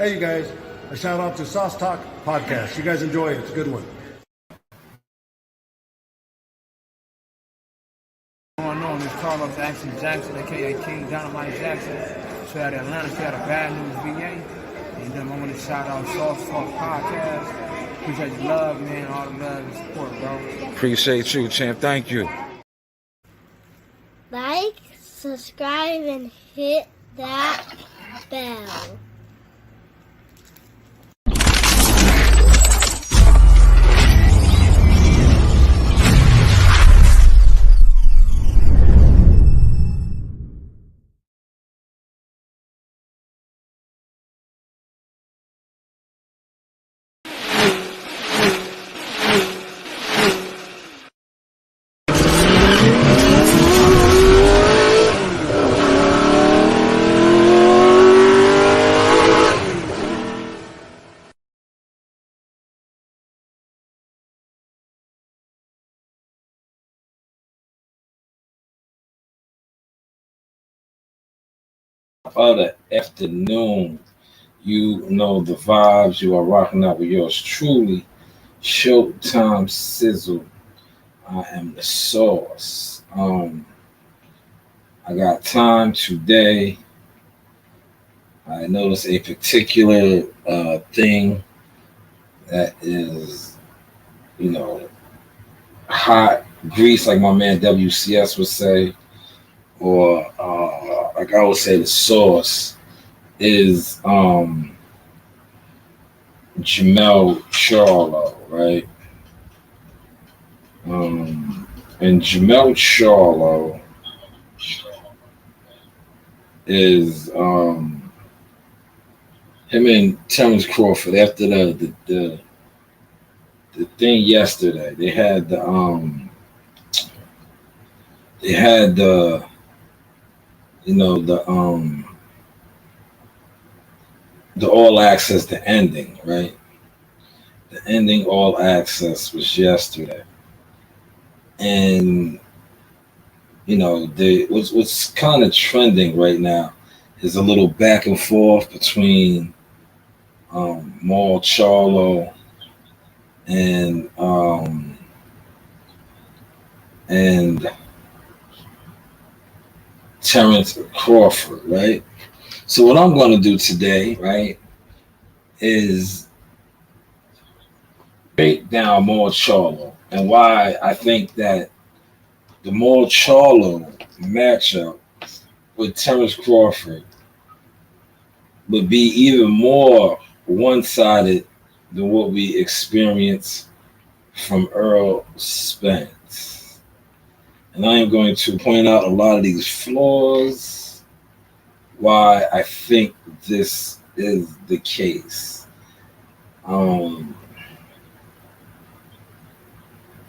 Hey, you guys, a shout out to Sauce Talk Podcast. You guys enjoy it. It's a good one. Going on is charlo Jackson, aka King Dynamite Jackson. Straight out of Atlanta, straight out of Bad News, VA. And then I want to shout out Sauce Talk Podcast. Appreciate the love, man. All the love and support, bro. Appreciate you, champ. Thank you. Like, subscribe, and hit that bell. Other afternoon, you know the vibes. You are rocking out with yours truly, Showtime Sizzle. I am the sauce. I got time today. I noticed a particular thing that is, hot grease, like my man WCS would say, or like I would say, the sauce is Jermell Charlo, right? And Jermell Charlo is him and Terrence Crawford. After the thing yesterday, they had the the all access, the ending, right? The ending all access was yesterday. And what's kind of trending right now is a little back and forth between Maul Charlo and Terrence Crawford, right? So what I'm going to do today, right, is break down Maul Charlo and why I think that the Maul Charlo matchup with Terrence Crawford would be even more one-sided than what we experienced from Earl Spence. And I am going to point out a lot of these flaws, why I think this is the case.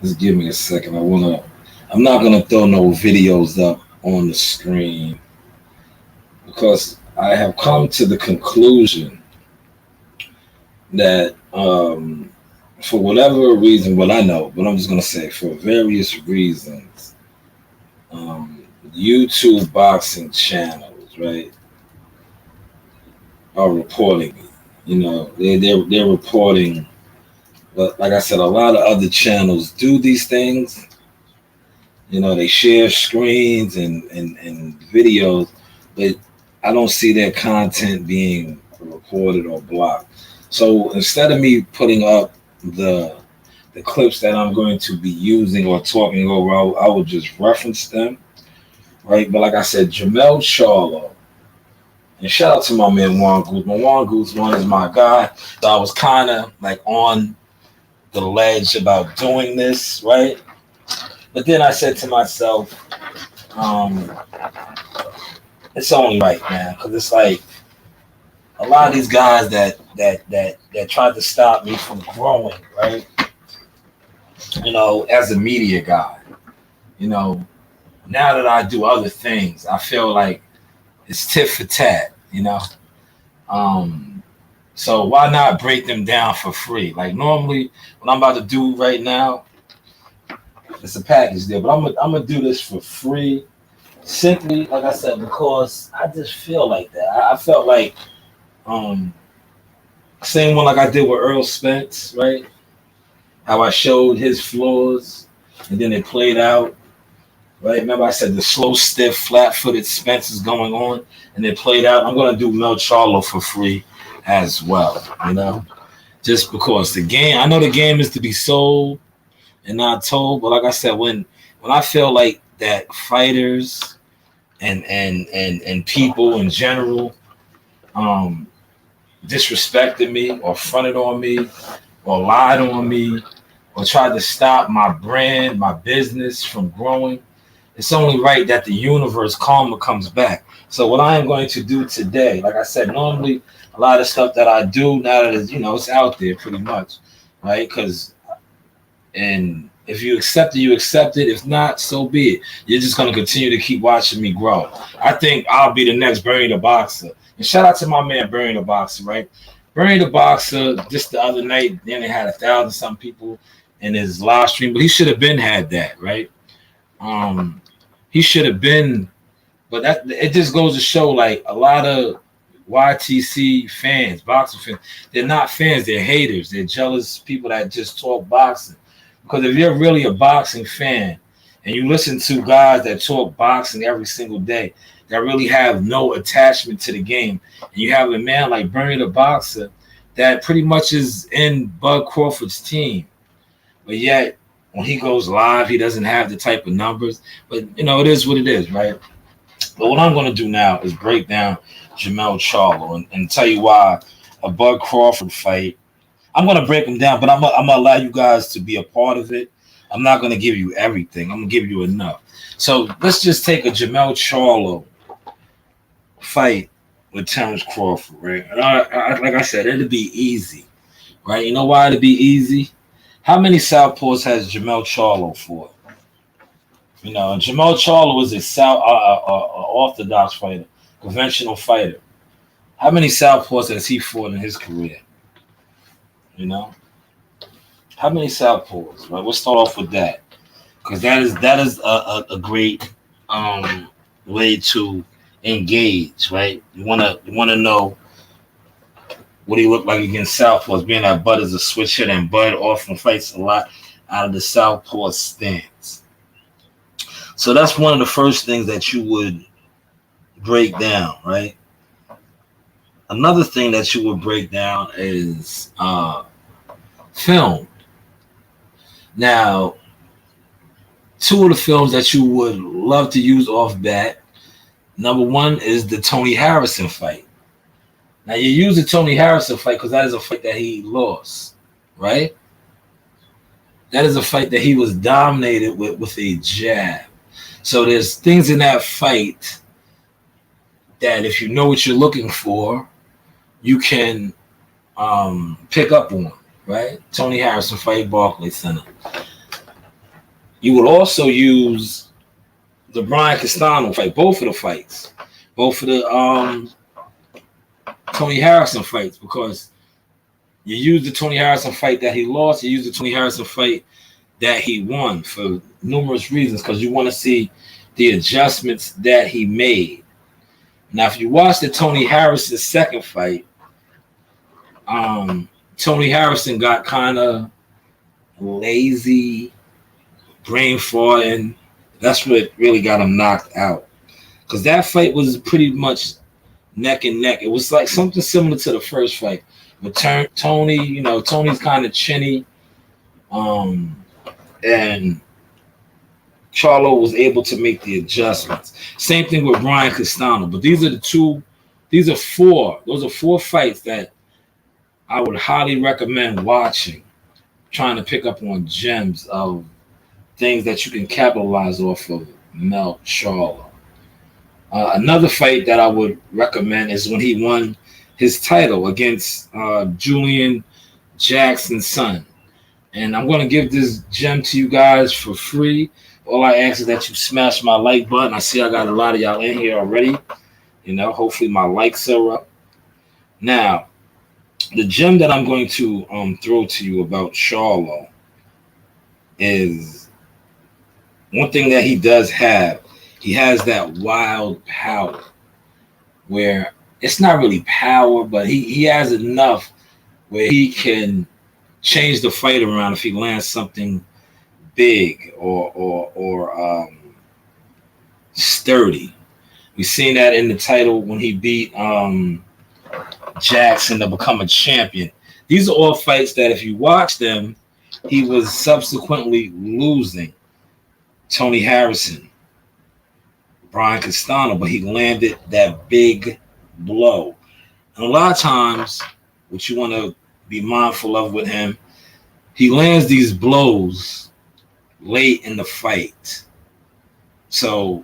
Just give me a second. I'm not gonna throw no videos up on the screen because I have come to the conclusion that for whatever reason, well, I know, but I'm just gonna say for various reasons, YouTube boxing channels, right, are reporting me. They're reporting, but like I said, a lot of other channels do these things. They share screens and videos, but I don't see their content being reported or blocked. So instead of me putting up the clips that I'm going to be using or talking over, I would just reference them, right? But like I said, Jermell Charlo, and shout out to my man Juan Guzman. Juan Guzman is my guy. So I was kind of like on the ledge about doing this, right? But then I said to myself, it's only right, man, because it's like a lot of these guys that tried to stop me from growing, right? As a media guy, now that I do other things, I feel like it's tit for tat, So why not break them down for free? Like normally, what I'm about to do right now, it's a package deal, but I'm gonna do this for free, simply, like I said, because I just feel like that. I felt like Same one like I did with Earl Spence, right? How I showed his flaws, and then it played out. Right? Remember I said the slow, stiff, flat-footed Spence is going on, and it played out. I'm gonna do Mel Charlo for free as well. Just because the game, I know the game is to be sold and not told, but like I said, when I feel like that fighters and people in general disrespected me or fronted on me or lied on me or tried to stop my brand, my business from growing, it's only right that the universe karma comes back. So what I am going to do today, like I said, normally a lot of stuff that I do now that it's, it's out there pretty much, right? And if you accept it, you accept it. If not, so be it. You're just going to continue to keep watching me grow. I think I'll be the next Bernie the Boxer. And shout out to my man, Bernie the Boxer, right? Bernie the Boxer, just the other night, then they had 1,000-some people in his live stream, but he should have been had that, right? He should have been, but that it just goes to show, like, a lot of YTC fans, boxing fans, they're not fans, they're haters. They're jealous people that just talk boxing. Because if you're really a boxing fan and you listen to guys that talk boxing every single day, that really have no attachment to the game, and you have a man like Bernie the Boxer that pretty much is in Bud Crawford's team, but yet when he goes live, he doesn't have the type of numbers. But, it is what it is, right? But what I'm going to do now is break down Jermell Charlo and tell you why a Bud Crawford fight. I'm going to break them down, but I'm going to allow you guys to be a part of it. I'm not going to give you everything. I'm going to give you enough. So let's just take a Jermell Charlo fight with Terrence Crawford, right? And like I said, it'll be easy, right? You know why it'll be easy? How many southpaws has Jermell Charlo fought? And Jermell Charlo is a orthodox fighter, conventional fighter. How many southpaws has he fought in his career? How many southpaws? Right, we'll start off with that, because that is a great way to engage, right? You wanna know what he looked like against southpaws, being that Bud is a switch hitter and Bud often fights a lot out of the southpaw stance. So that's one of the first things that you would break down, right? Another thing that you would break down is film. Now, two of the films that you would love to use off bat, number one is the Tony Harrison fight. Now, you use the Tony Harrison fight because that is a fight that he lost, right? That is a fight that he was dominated with a jab. So there's things in that fight that if you know what you're looking for, you can pick up on, right? Tony Harrison fight, Barclays Center. You would also use the Brian Castano fight, both of the fights, both of the Tony Harrison fights, because you use the Tony Harrison fight that he lost, you use the Tony Harrison fight that he won for numerous reasons, because you want to see the adjustments that he made. Now, if you watch the Tony Harrison second fight, Tony Harrison got kind of lazy, brain farting. That's what really got him knocked out, because that fight was pretty much neck and neck. It was like something similar to the first fight. But Tony, Tony's kind of chinny, and Charlo was able to make the adjustments. Same thing with Brian Castano. But those are four fights that I would highly recommend watching, trying to pick up on gems of things that you can capitalize off of Mel Charlo. Another fight that I would recommend is when he won his title against Julian Jackson's son. And I'm going to give this gem to you guys for free. All I ask is that you smash my like button. I see I got a lot of y'all in here already. Hopefully my likes are up. Now, the gem that I'm going to throw to you about Charlo is one thing that he does have. He has that wild power where it's not really power, but he has enough where he can change the fight around if he lands something big or sturdy. We've seen that in the title when he beat Jackson to become a champion. These are all fights that if you watch them, he was subsequently losing. Tony Harrison, Brian Castano, but he landed that big blow. And a lot of times, what you want to be mindful of with him, he lands these blows late in the fight. So,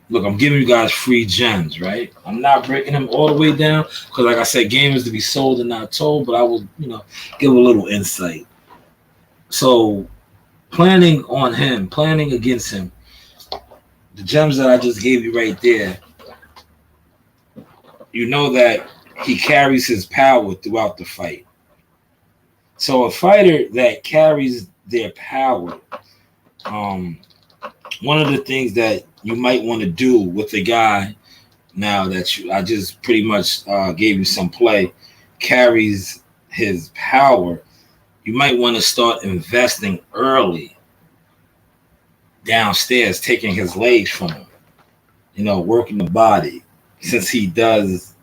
look, I'm giving you guys free gems, right? I'm not breaking them all the way down because, like I said, game is to be sold and not told, but I will, give a little insight. So, planning against him, the gems that I just gave you right there, you know that he carries his power throughout the fight. So a fighter that carries their power, one of the things that you might want to do with the guy now that I just pretty much gave you some play, carries his power, you might want to start investing early downstairs, taking his legs from him, working the body, since he does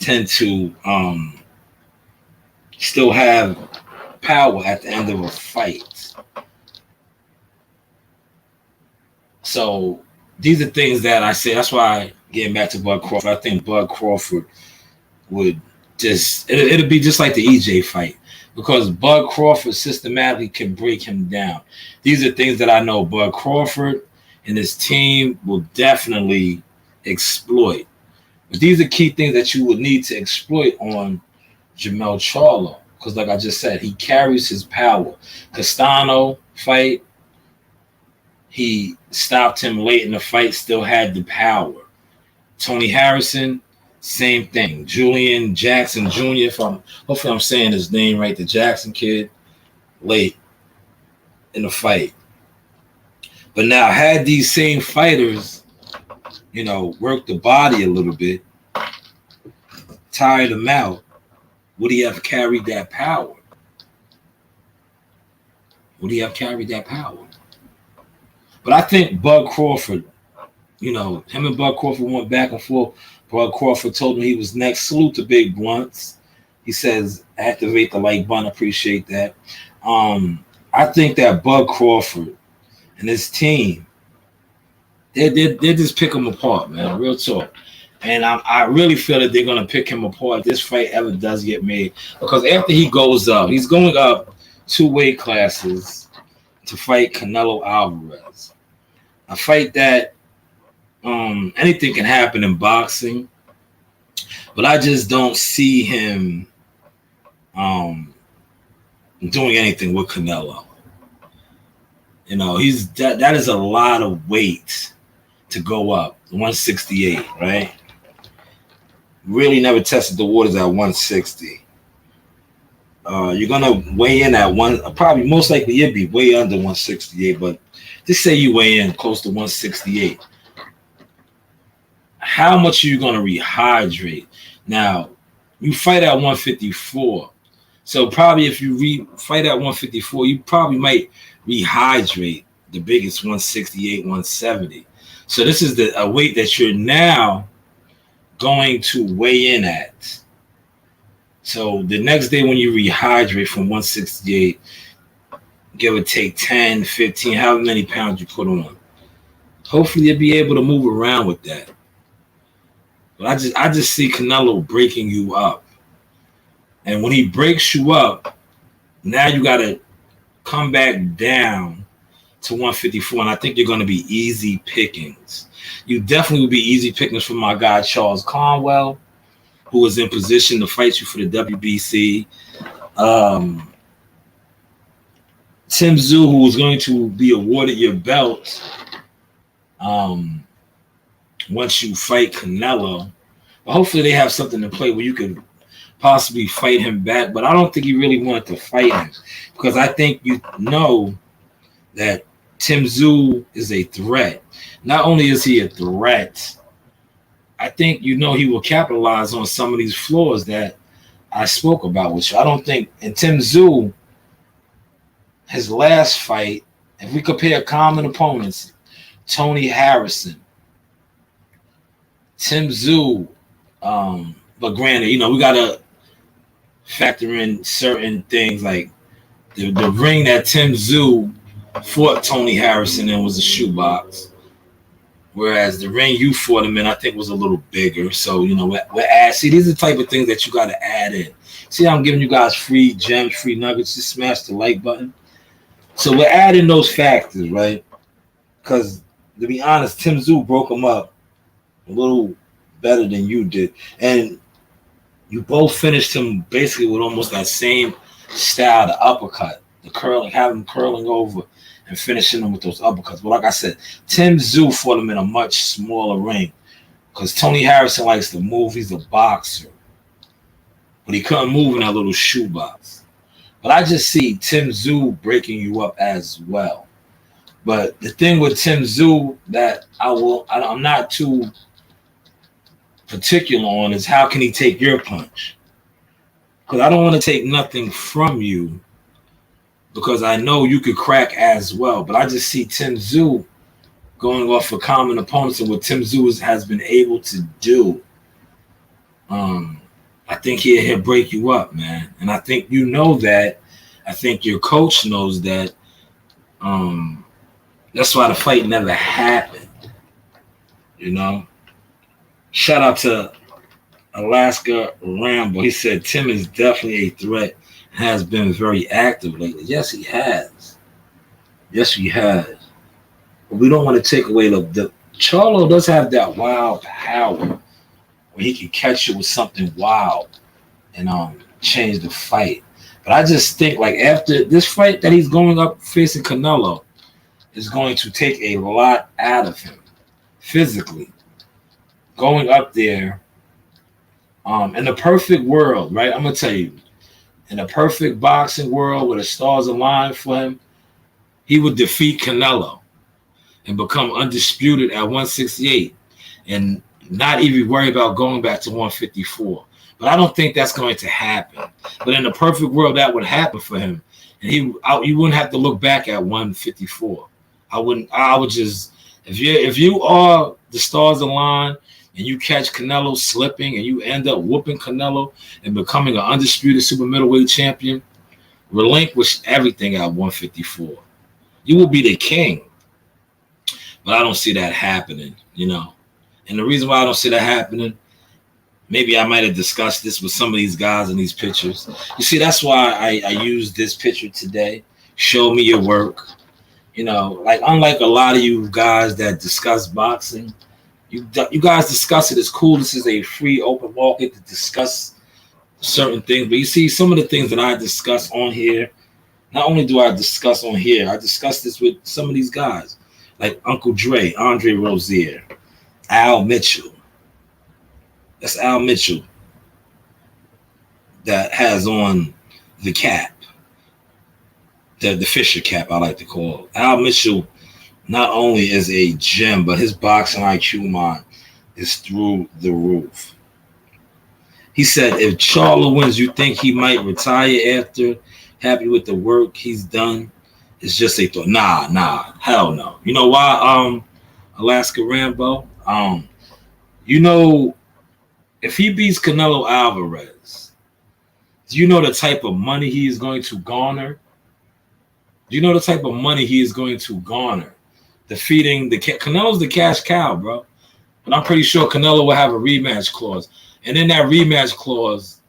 tend to still have power at the end of a fight. So these are things that I say. That's why, getting back to Bud Crawford, I think Bud Crawford would it'll be just like the EJ fight, because Bud Crawford systematically can break him down. These are things that I know Bud Crawford and his team will definitely exploit. But these are key things that you would need to exploit on Jermell Charlo, because like I just said, he carries his power. Castano fight, he stopped him late in the fight, still had the power. Tony Harrison, same thing. Julian Jackson Jr., hopefully I'm saying his name right, the Jackson kid, late in the fight. But now, had these same fighters, worked the body a little bit, tired him out, would he have carried that power? Would he have carried that power? But I think Bud Crawford, him and Bud Crawford went back and forth. Bud Crawford told him he was next. Salute to Big Blunts. He says, activate the like button. Appreciate that. I think that Bud Crawford and his team, they just pick him apart, man. Real talk. And I really feel that they're going to pick him apart if this fight ever does get made. Because after he goes up, he's going up 2 weight classes to fight Canelo Alvarez. A fight that anything can happen in boxing, but I just don't see him doing anything with Canelo. That is a lot of weight to go up, 168, right? Really never tested the waters at 160. You're gonna weigh in at probably most likely you'd be way under 168, but just say you weigh in close to 168. How much are you going to rehydrate? Now, you fight at 154. So probably if you fight at 154, you probably might rehydrate the biggest 168, 170. So this is a weight that you're now going to weigh in at. So the next day when you rehydrate from 168, give or take 10, 15, however many pounds you put on, hopefully you'll be able to move around with that. But I just see Canelo breaking you up. And when he breaks you up, now you got to come back down to 154. And I think you're going to be easy pickings. You definitely will be easy pickings for my guy, Charles Conwell, who was in position to fight you for the WBC. Tim Tszyu, who was going to be awarded your belt once you fight Canelo. But hopefully they have something to play where you could possibly fight him back. But I don't think he really wanted to fight him, because I think that Tim Tszyu is a threat. Not only is he a threat, I think he will capitalize on some of these flaws that I spoke about with you. I don't think, and Tim Tszyu, his last fight, if we compare common opponents, Tony Harrison, Tim Tszyu, but granted, we gotta factor in certain things like the ring that Tim Tszyu fought Tony Harrison in was a shoebox, whereas the ring you fought him in, I think, was a little bigger. So see, these are the type of things that you got to add in. See how I'm giving you guys free gems, free nuggets. Just smash the like button. So we're adding those factors, right? Because to be honest, Tim Tszyu broke him up a little better than you did, and you both finished him basically with almost that same style, the uppercut, the curling, having him curling over and finishing him with those uppercuts. But like I said, Tim Tszyu fought him in a much smaller ring because Tony Harrison likes to move. He's a boxer, but he couldn't move in that little shoebox. But I just see Tim Tszyu breaking you up as well. But the thing with Tim Tszyu that I'm not too particular on is how can he take your punch? Because I don't want to take nothing from you because I know you could crack as well. But I just see Tim Tszyu going off for common opponents and what Tim Tszyu has been able to do. I think he'll break you up, man. And I think you know that. I think your coach knows that. That's why the fight never happened. Shout out to Alaska Rambo. He said Tim is definitely a threat and has been very active lately. Yes, he has. But we don't want to take away the Charlo does have that wild power where he can catch you with something wild and change the fight. But I just think like after this fight that he's going up facing Canelo is going to take a lot out of him physically. Going up there, in the perfect world, right? I'm gonna tell you, in a perfect boxing world where the stars align for him, he would defeat Canelo and become undisputed at 168 and not even worry about going back to 154. But I don't think that's going to happen. But in the perfect world, that would happen for him, and you wouldn't have to look back at 154. I would just if you are the stars align. And you catch Canelo slipping and you end up whooping Canelo and becoming an undisputed super middleweight champion, relinquish everything at 154. You will be the king. But I don't see that happening, And the reason why I don't see that happening, maybe I might have discussed this with some of these guys in these pictures. You see, that's why I used this picture today. Show me your work. Like unlike a lot of you guys that discuss boxing, you guys discuss it. It's cool. This is a free open market to discuss certain things. But you see, some of the things that I discuss on here, not only do I discuss on here, I discuss this with some of these guys, like Uncle Dre, Andre Rozier, Al Mitchell. That's Al Mitchell that has on the cap, the Fisher cap, I like to call it. Al Mitchell not only is a gem, but his boxing IQ mind is through the roof. He said, if Charlo wins, you think he might retire after? Happy with the work he's done? It's just a thought. Nah, hell no. You know why, Alaska Rambo? If he beats Canelo Alvarez, do you know the type of money he is going to garner? Do you know the type of money he is going to garner? Defeating Canelo's the cash cow, bro. But I'm pretty sure Canelo will have a rematch clause. And in that rematch clause,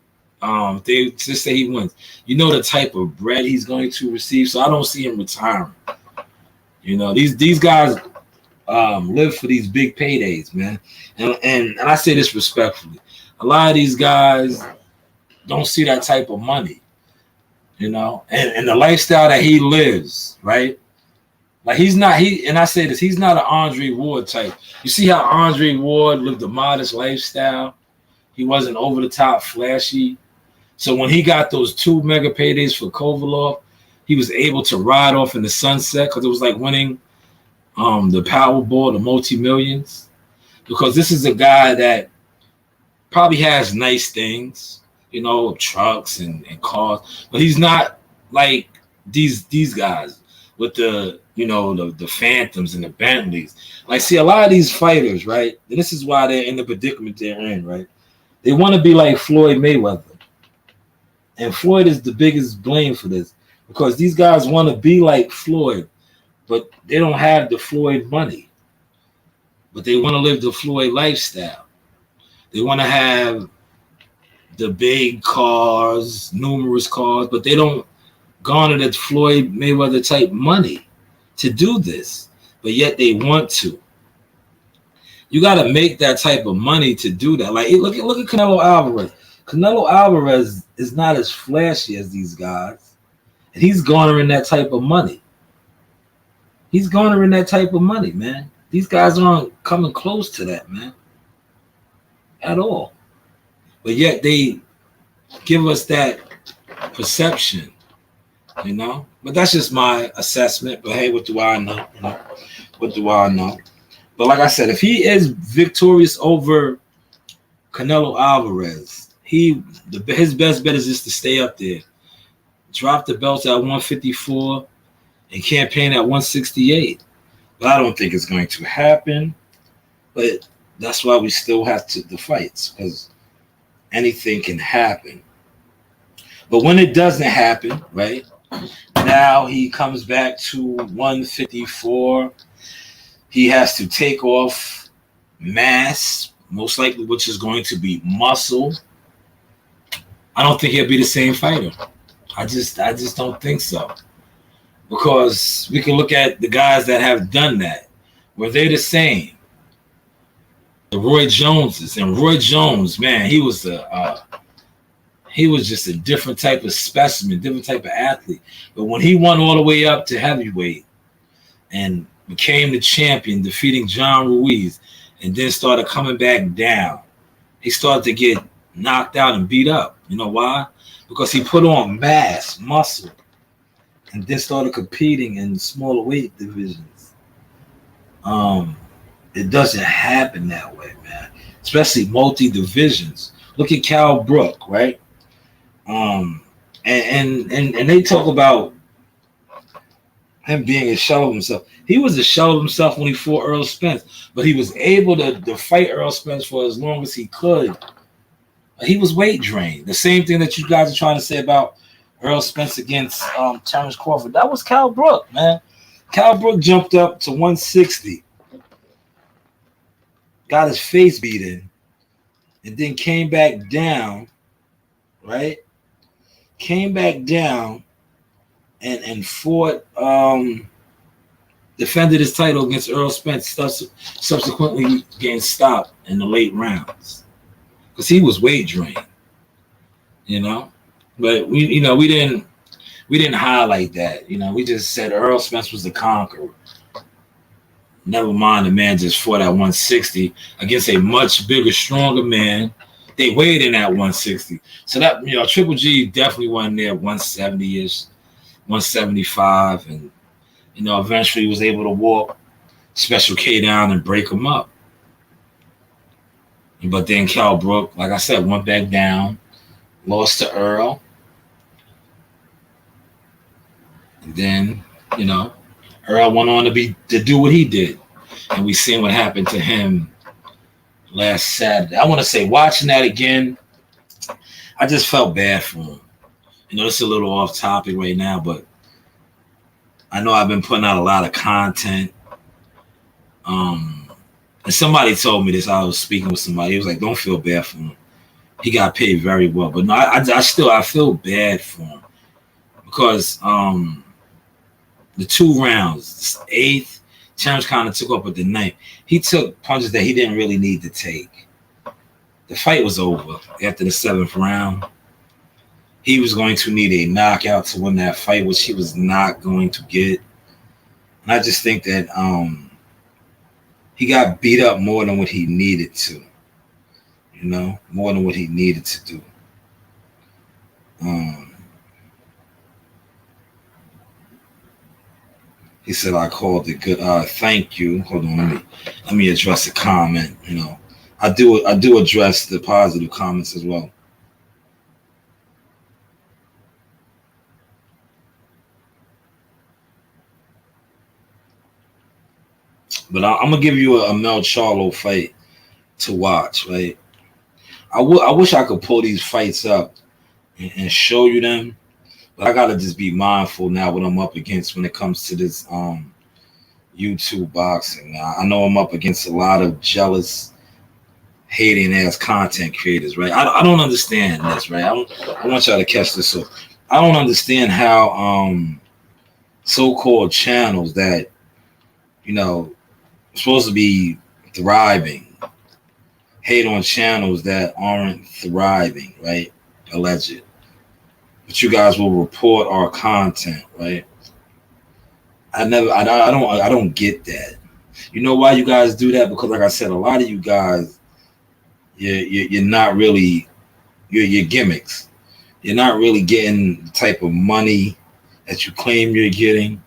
they just say he wins. You know the type of bread he's going to receive. So I don't see him retiring. These guys live for these big paydays, man. And I say this respectfully. A lot of these guys don't see that type of money. And the lifestyle that he lives, right? Like and I say this, he's not an Andre Ward type. You see how Andre Ward lived a modest lifestyle? He wasn't over the top flashy. So when he got those 2 mega paydays for Kovalov, he was able to ride off in the sunset because it was like winning the Powerball, the multi-millions. Because this is a guy that probably has nice things. trucks and cars. But he's not like these guys with the Phantoms and the Bentleys. Like, see, a lot of these fighters, right? And this is why they're in the predicament they're in, right? They want to be like Floyd Mayweather. And Floyd is the biggest blame for this, because these guys want to be like Floyd, but they don't have the Floyd money. But they want to live the Floyd lifestyle. They want to have the big cars, numerous cars, but they don't garner that Floyd Mayweather type money to do this. But yet they want to. You got to make that type of money to do that. Like, look at Canelo Alvarez. Canelo Alvarez is not as flashy as these guys, and he's garnering that type of money. He's garnering that type of money, man. These guys aren't coming close to that, man, at all. But yet they give us that perception, But that's just my assessment. But hey, what do I know? What do I know? But like I said, if he is victorious over Canelo Alvarez, his best bet is just to stay up there, drop the belts at 154, and campaign at 168. But I don't think it's going to happen. But that's why we still have the fights, because anything can happen. But when it doesn't happen, right? Now he comes back to 154. He has to take off mass, most likely, which is going to be muscle. I don't think he'll be the same fighter. I just don't think so. Because we can look at the guys that have done that. Were they the same? The Roy Joneses. And Roy Jones, man, he was just a different type of specimen, different type of athlete. But when he won all the way up to heavyweight and became the champion, defeating John Ruiz, and then started coming back down, he started to get knocked out and beat up. You know why? Because he put on mass, muscle, and then started competing in smaller weight divisions. It doesn't happen that way, man. Especially multi-divisions. Look at Cal Brook, right? And they talk about him being a shell of himself. He was a shell of himself when he fought Earl Spence, but he was able to fight Earl Spence for as long as he could. He was weight drained. The same thing that you guys are trying to say about Earl Spence against Terrence Crawford. That was Cal Brook, man. Cal Brook jumped up to 160, got his face beaten, and then came back down, right? Came back down and fought, defended his title against Earl Spence, subsequently getting stopped in the late rounds because he was weight drained, But we didn't highlight that, We just said Earl Spence was the conqueror. Never mind, the man just fought at 160 against a much bigger, stronger man. They weighed in at 160. So that, Triple G definitely wasn't there 170-ish, 175. And, eventually was able to walk Special K down and break him up. But then Cal Brook, like I said, went back down, lost to Earl. And then, Earl went on to do what he did. And we seen what happened to him last Saturday. I want to say, watching that again, I just felt bad for him. It's a little off topic right now, but I know I've been putting out a lot of content. And somebody told me this. I was speaking with somebody. He was like, don't feel bad for him. He got paid very well. But no, I feel bad for him. Because the 2 rounds, the 8th, Terrence kind of took up with the 9th. He took punches that he didn't really need to take. The fight was over after the 7th round. He was going to need a knockout to win that fight, which he was not going to get. And I just think that he got beat up more than what he needed to. More than what he needed to do. He said I called it good. Thank you. Hold on, let me address the comment. I do address the positive comments as well. But I'm gonna give you a Mel Charlo fight to watch, right? I wish I could pull these fights up and show you them, but I gotta just be mindful now what I'm up against when it comes to this YouTube boxing. Now, I know I'm up against a lot of jealous, hating ass content creators, right? I don't understand this, right? I want y'all to catch this. So I don't understand how so-called channels that supposed to be thriving hate on channels that aren't thriving, right? Alleged. But you guys will report our content, right? I don't get that. You know why you guys do that? Because like I said, a lot of you guys, you're not really, you're gimmicks. You're not really getting the type of money that you claim you're getting.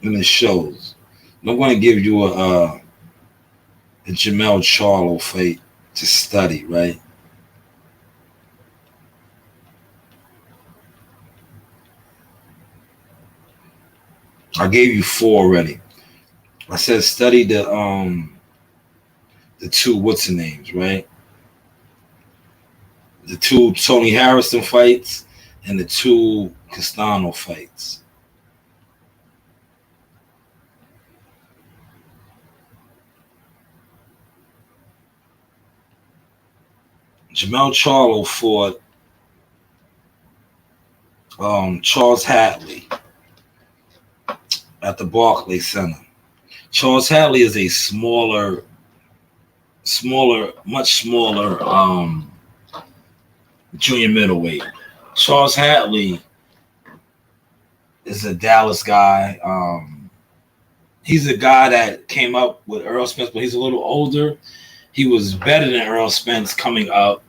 And it shows. I'm going to give you a Jermell Charlo fight to study, right? I gave you 4 already. I said study the two what's the names, right? The 2 Tony Harrison fights and the 2 Castano fights. Jermell Charlo fought Charles Hatley at the Barclays Center. Charles Hatley is a much smaller junior middleweight. Charles Hatley is a Dallas guy. He's a guy that came up with Earl Spence, but he's a little older. He was better than Earl Spence coming up,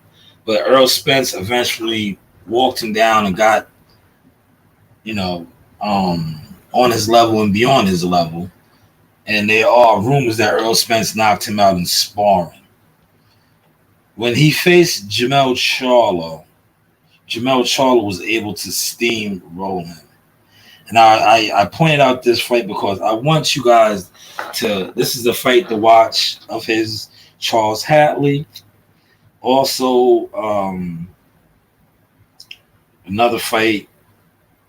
but Earl Spence eventually walked him down and got, on his level and beyond his level. And there are rumors that Earl Spence knocked him out in sparring. When he faced Jermell Charlo was able to steamroll him. And I pointed out this fight because I want you guys to, this is a fight to watch of his, Charles Hatley. Also, another fight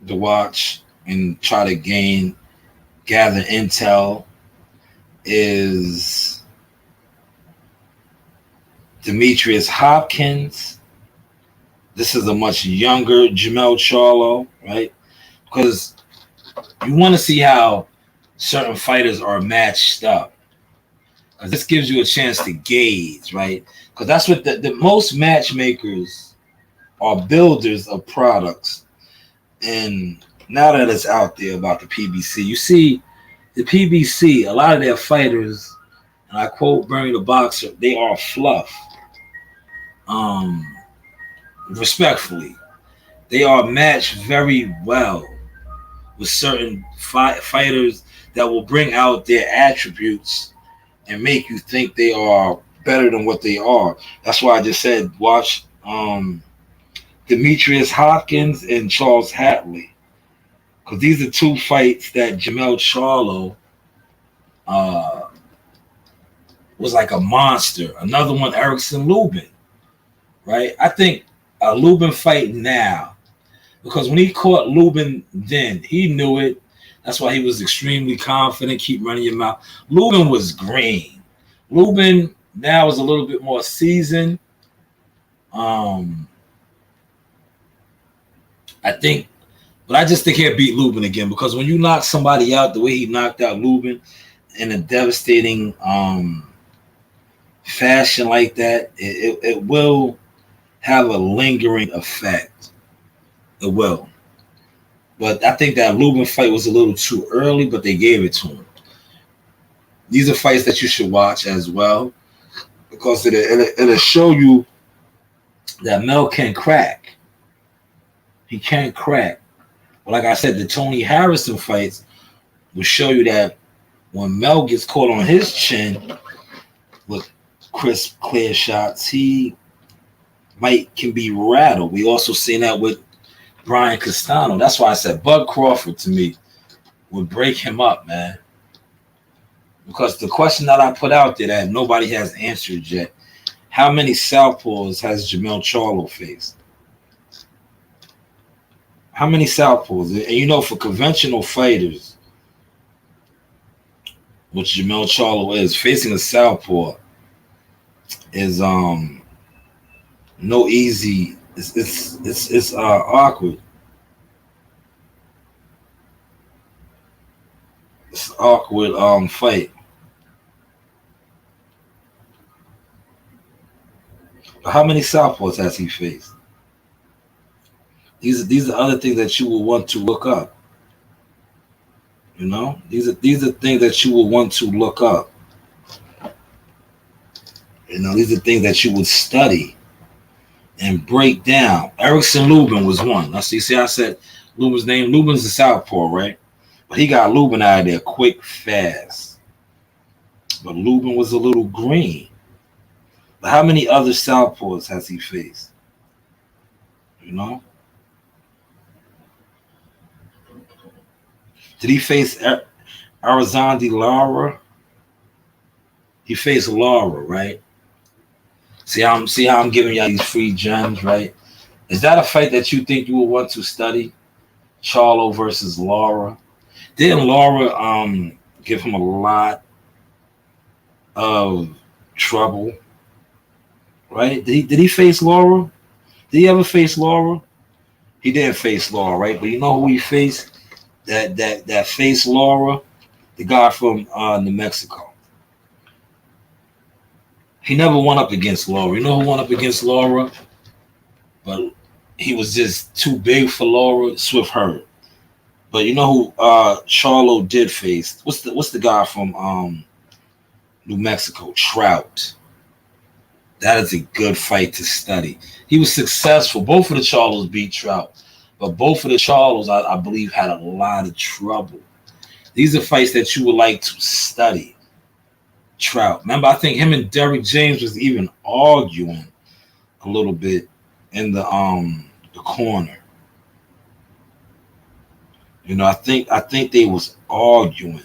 to watch and try to gather intel is Demetrius Hopkins. This is a much younger Jermell Charlo, right? Because you want to see how certain fighters are matched up. Because this gives you a chance to gauge, right? Because that's what the most matchmakers are builders of products. And now that it's out there about the PBC, you see the PBC, a lot of their fighters, and I quote Bernie the Boxer, they are fluff. Respectfully, they are matched very well with certain fighters that will bring out their attributes and make you think they are better than what they are. That's why I just said watch Demetrius Hopkins and Charles Hatley, because these are 2 fights that Jermell Charlo was like a monster. Another one, Erickson Lubin, right? I think a Lubin fight now, because when he caught Lubin then, he knew it. That's why he was extremely confident. Keep running your mouth. Lubin was green. Lubin now is a little bit more seasoned. I think, but I just think he'll beat Lubin again, because when you knock somebody out the way he knocked out Lubin in a devastating fashion like that, it will have a lingering effect. It will. But I think that Lubin fight was a little too early, but they gave it to him. These are fights that you should watch as well, because it'll show you that Mel can crack. He can crack. But like I said, the Tony Harrison fights will show you that when Mel gets caught on his chin with crisp, clear shots, he can be rattled. We also seen that with Brian Castano. That's why I said Bud Crawford to me would break him up, man. Because the question that I put out there that nobody has answered yet, how many southpaws has Jermell Charlo faced? How many southpaws? And you know, for conventional fighters, which Jermell Charlo is, facing a southpaw is no easy. It's awkward. It's an awkward fight. But how many southpaws has he faced? These are other things that you will want to look up. You know, these are things that you will want to look up. You know, these are things that you would study and break down. Erickson Lubin was one. Now, see, I said Lubin's name. Lubin's a southpaw, right? But he got Lubin out of there quick, fast. But Lubin was a little green. But how many other southpaws has he faced? You know? Did he face Arizandi Lara? He faced Lara, right? See how I'm giving y'all these free gems, right? Is that a fight that you think you will want to study? Charlo versus Lara. Didn't Lara give him a lot of trouble? Right? Did he face Lara? Did he ever face Lara? He didn't face Lara, right? But you know who he faced? That faced Lara? The guy from New Mexico. He never went up against Lara. You know who went up against Lara? But he was just too big for Lara, Swift Hurd. But you know who Charlo did face? What's the guy from New Mexico? Trout. That is a good fight to study. He was successful. Both of the Charlos beat Trout. But both of the Charlos, I believe, had a lot of trouble. These are fights that you would like to study. Trout. Remember, I think him and Derrick James was even arguing a little bit in the corner. You know, I think they was arguing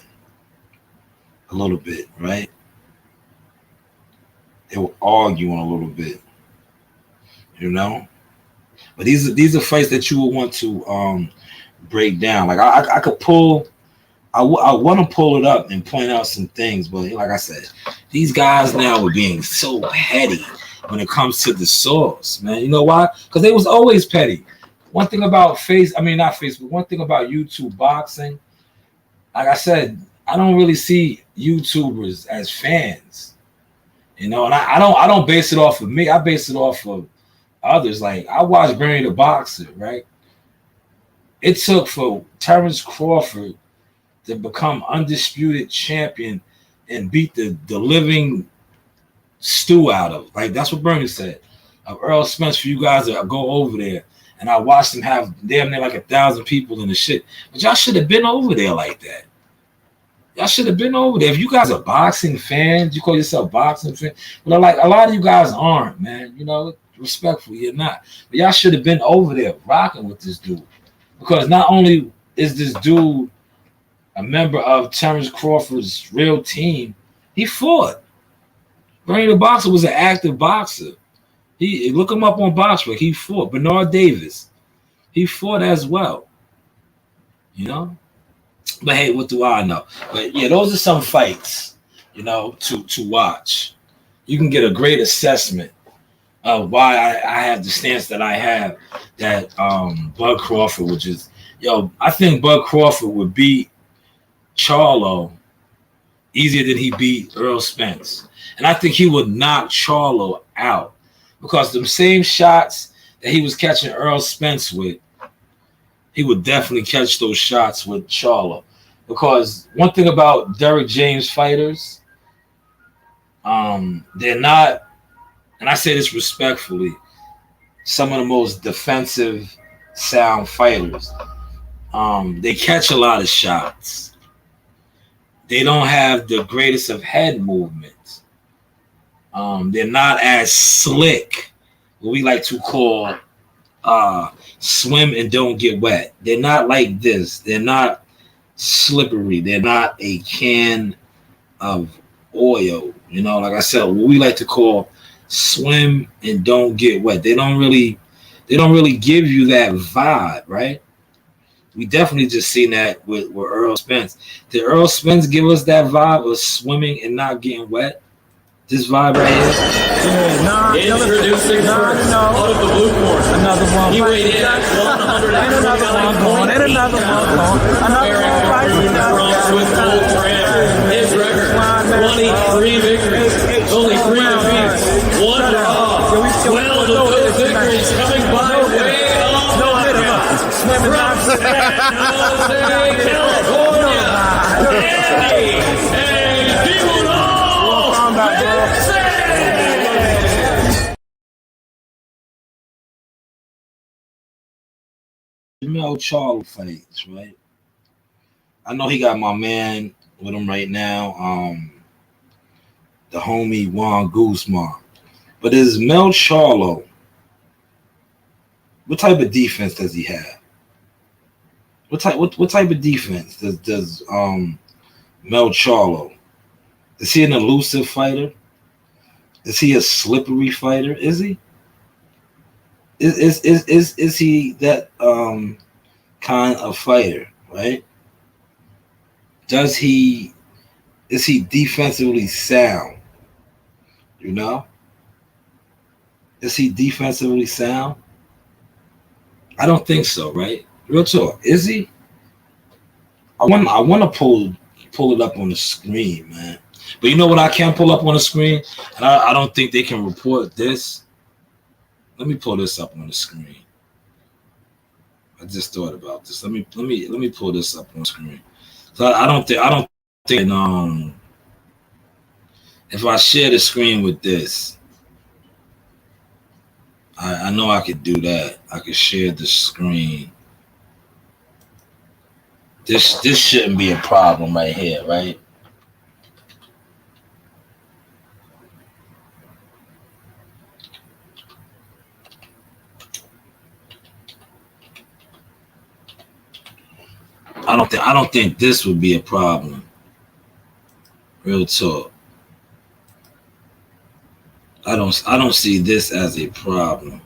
a little bit, right? They were arguing a little bit, you know. But these are fights that you would want to break down. Like I could pull. I want to pull it up and point out some things, but like I said, these guys now are being so petty when it comes to the source, man. You know why? Because they was always petty. One thing about not Facebook, one thing about YouTube boxing, like I said, I don't really see YouTubers as fans. You know, and I don't base it off of me. I base it off of others. Like I watched Bernie the Boxer, right? It took for Terrence Crawford to become undisputed champion and beat the living stew out of. Like that's what Bernie said. Of Earl Spence for you guys to go over there. And I watched them have damn near like 1,000 people in the shit. But y'all should have been over there like that. Y'all should have been over there. If you guys are boxing fans, you call yourself boxing fans. Well, like a lot of you guys aren't, man. You know, respectfully, you're not. But y'all should have been over there rocking with this dude. Because not only is this dude a member of Terrence Crawford's real team, he fought. Bernie the Boxer was an active boxer. He look him up on Boxrec. He fought. Bernard Davis. He fought as well. You know? But hey, what do I know? But yeah, those are some fights, you know, to watch. You can get a great assessment of why I have the stance that I have that Bud Crawford, which is, I think Bud Crawford would beat Charlo easier than he beat Earl Spence. And I think he would knock Charlo out because them same shots that he was catching Earl Spence with, he would definitely catch those shots with Charlo. Because one thing about Derrick James fighters, they're not, and I say this respectfully, some of the most defensive sound fighters. They catch a lot of shots. They don't have the greatest of head movements. They're not as slick, what we like to call swim and don't get wet. They're not like this. They're not slippery. They're not a can of oil. You know, like I said, what we like to call swim and don't get wet. They don't really give you that vibe, right? We definitely just seen that with Earl Spence. Did Earl Spence give us that vibe of swimming and not getting wet? This vibe right here? Yeah, introducing out of the blue corner. Another one. He weighed in at 109.8 And another one. with gold trim. His record, 23 victories, only 3 defeats, 1 draw, 12 of those victories coming by way of from San Jose, California, Andy and Beetle Jermell Charlo fights, right? I know he got my man with him right now, the homie Juan Guzman. But is Mel Charlo, what type of defense does he have? What type of defense does Mel Charlo? Is he an elusive fighter? Is he a slippery fighter? Is he? Is he that kind of fighter, right? Is he defensively sound? You know? Is he defensively sound? I don't think so, right? Real talk. Is he? I want to pull it up on the screen, man. But you know what I can't pull up on the screen? And I don't think they can report this. Let me pull this up on the screen. I just thought about this. Let me pull this up on the screen. So I don't think if I share the screen with this, I know I could do that. I could share the screen. This shouldn't be a problem right here, right? I don't think this would be a problem. Real talk. I don't see this as a problem.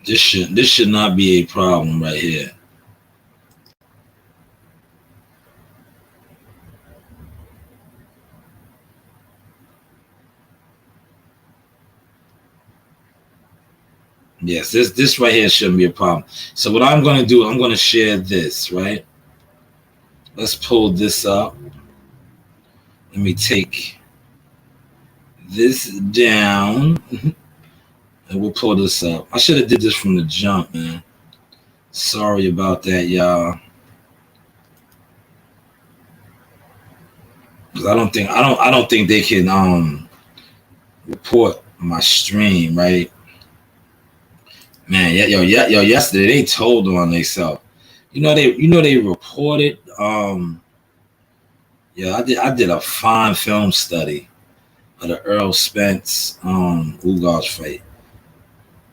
This should not be a problem right here. Yes, this right here shouldn't be a problem. So what I'm going to do, I'm going to share this, right? Let's pull this up. Let me take this down. And we'll pull this up. I should have did this from the jump, man. Sorry about that, y'all. Because I don't think they can report my stream, right? Man, yo, yesterday they told on themselves. They reported. I did a fine film study of the Earl Spence Ugas fight,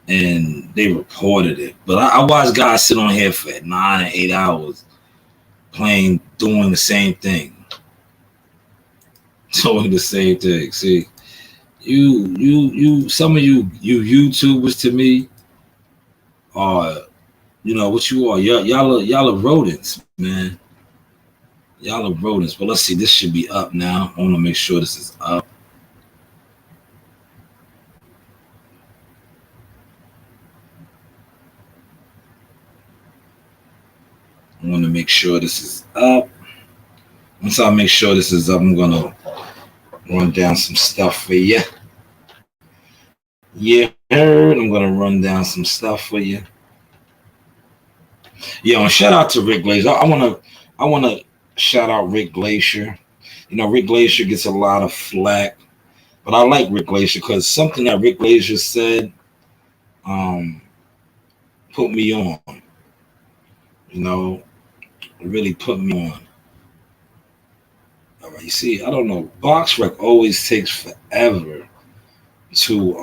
and they reported it. But I watched guys sit on here for 9 and 8 hours doing the same thing. Doing the same thing. See, some of you YouTubers to me are, what you are. Y'all are rodents, man. Y'all are rodents. But let's see, this should be up now. I want to make sure this is up. I want to make sure this is up. Once I make sure this is up, I'm going to run down some stuff for you. Yeah, I'm going to run down some stuff for you. Yeah, and shout out to Rick Glacier. I want to shout out Rick Glacier. Rick Glacier gets a lot of flack, but I like Rick Glacier because something that Rick Glacier said put me on. It really put me on. All right, you see, I don't know. BoxRec always takes forever to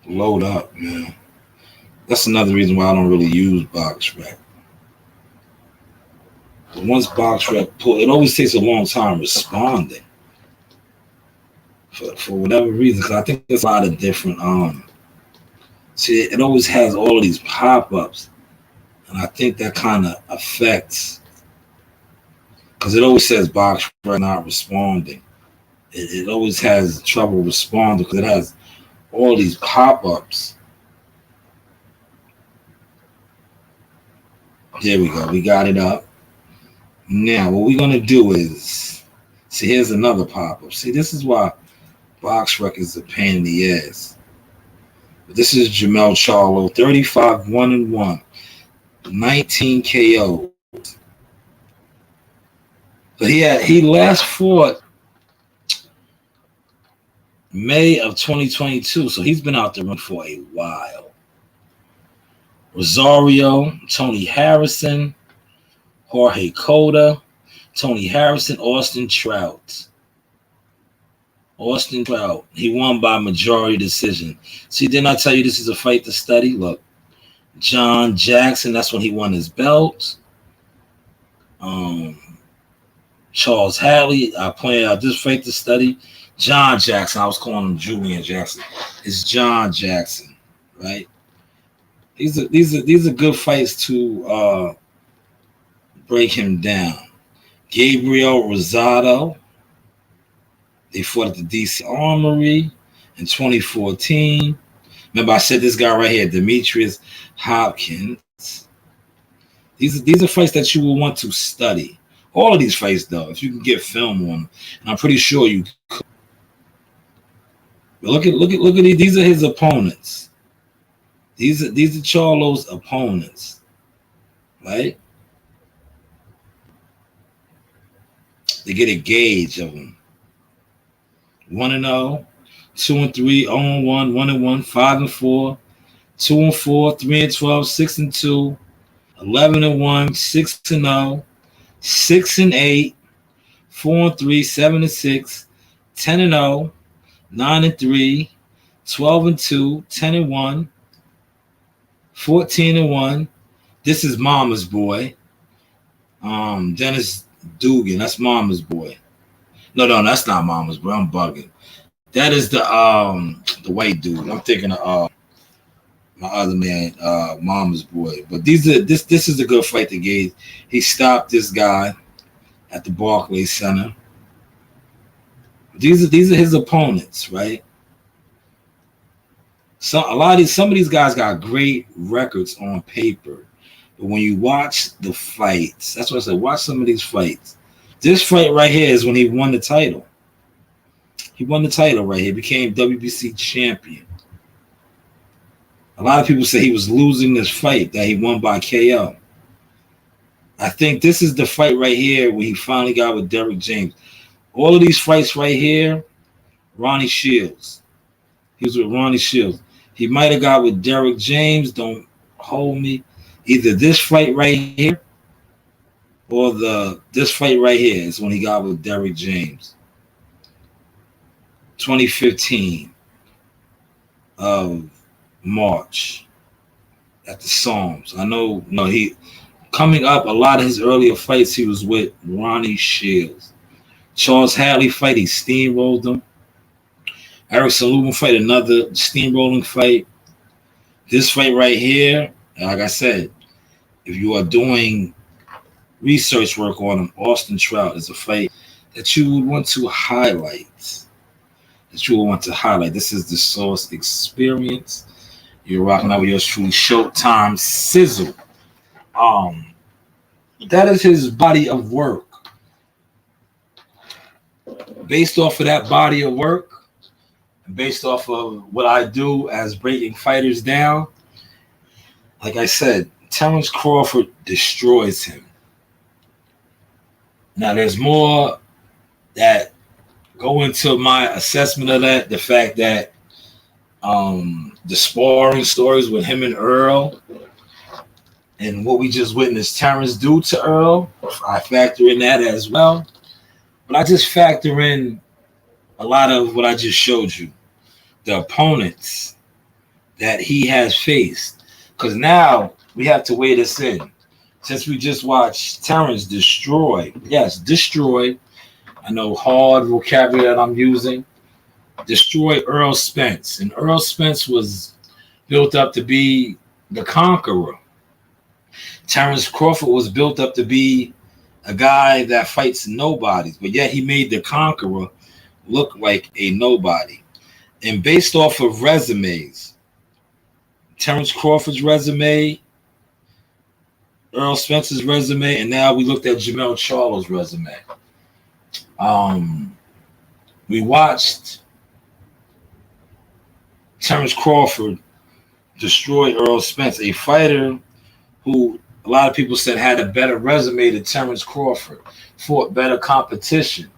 load up, man. That's another reason why I don't really use BoxRec. But once BoxRec pull, it always takes a long time responding for whatever reason. Because I think there's a lot of different see, it always has all of these pop-ups, and I think that kind of affects, because it always says BoxRec not responding. It always has trouble responding because it has all these pop-ups. There we go. We got it up. Now, what we're going to do is, see, here's another pop-up. See, this is why BoxRec is a pain in the ass. But this is Jermell Charlo, 35 1-1, 19 KOs. But he last fought May of 2022, so he's been out there for a while. Rosario, Tony Harrison, Jorge Cota, Tony Harrison, Austin Trout. Austin Trout. He won by majority decision. See, didn't I tell you this is a fight to study? Look, John Jackson, that's when he won his belt. Charles Hadley, I pointed out this fight to study. John Jackson, I was calling him Julian Jackson. It's John Jackson, right? These are good fights to break him down. Gabriel Rosado, they fought at the DC Armory in 2014. Remember, I said this guy right here, Demetrius Hopkins. These are fights that you will want to study. All of these fights, though, if you can get film on them, and I'm pretty sure you could. But look at these. These are his opponents. These are Charlo's opponents, right? They get a gauge of them. 1-0, 2-3, 0-1, 1-1, 5-4, 2-4, 3-12, 6-2, 11-1, 6-0, 6-8, 4-3, 7-6, 10-0, 9-3, 12-2, 10-1, 14-1. This is Mama's boy. Dennis Dugan. That's Mama's boy. No, that's not Mama's boy. I'm bugging. That is the white dude. I'm thinking of my other man, Mama's boy. But this is a good fight to gauge. He stopped this guy at the Barclays Center. These are his opponents, right? Some of these guys got great records on paper, but when you watch the fights, that's what I said. Watch some of these fights. This fight right here is when he won the title. He won the title right here. Became WBC champion. A lot of people say he was losing this fight that he won by KO. I think this is the fight right here where he finally got with Derek James. All of these fights right here, Ronnie Shields. He was with Ronnie Shields. He might have got with Derek James. Don't hold me. Either this fight right here or this fight right here is when he got with Derek James. 2015 of March at the Psalms. I know he coming up, a lot of his earlier fights he was with Ronnie Shields. Charles Hadley fight, he steamrolled him. Erickson Lubin fight, another steamrolling fight. This fight right here, like I said, if you are doing research work on him, Austin Trout is a fight that you would want to highlight. This is the Source Experience. You're rocking out with yours truly, Showtime Sizzle. That is his body of work. Based off of that body of work, based off of what I do as breaking fighters down, like I said, Terrence Crawford destroys him. Now, there's more that go into my assessment of that. The fact that the sparring stories with him and Earl and what we just witnessed Terrence do to Earl, I factor in that as well. But I just factor in a lot of what I just showed you. The opponents that he has faced. Because now we have to weigh this in. Since we just watched Terrence destroy, yes, destroy. I know hard vocabulary that I'm using. Destroy Earl Spence. And Earl Spence was built up to be the conqueror. Terrence Crawford was built up to be a guy that fights nobodies, but yet he made the conqueror look like a nobody. And based off of resumes, Terrence Crawford's resume, Earl Spence's resume, and now we looked at Jermell Charlo's resume. We watched Terrence Crawford destroy Earl Spence, a fighter who a lot of people said had a better resume than Terrence Crawford, fought better competition,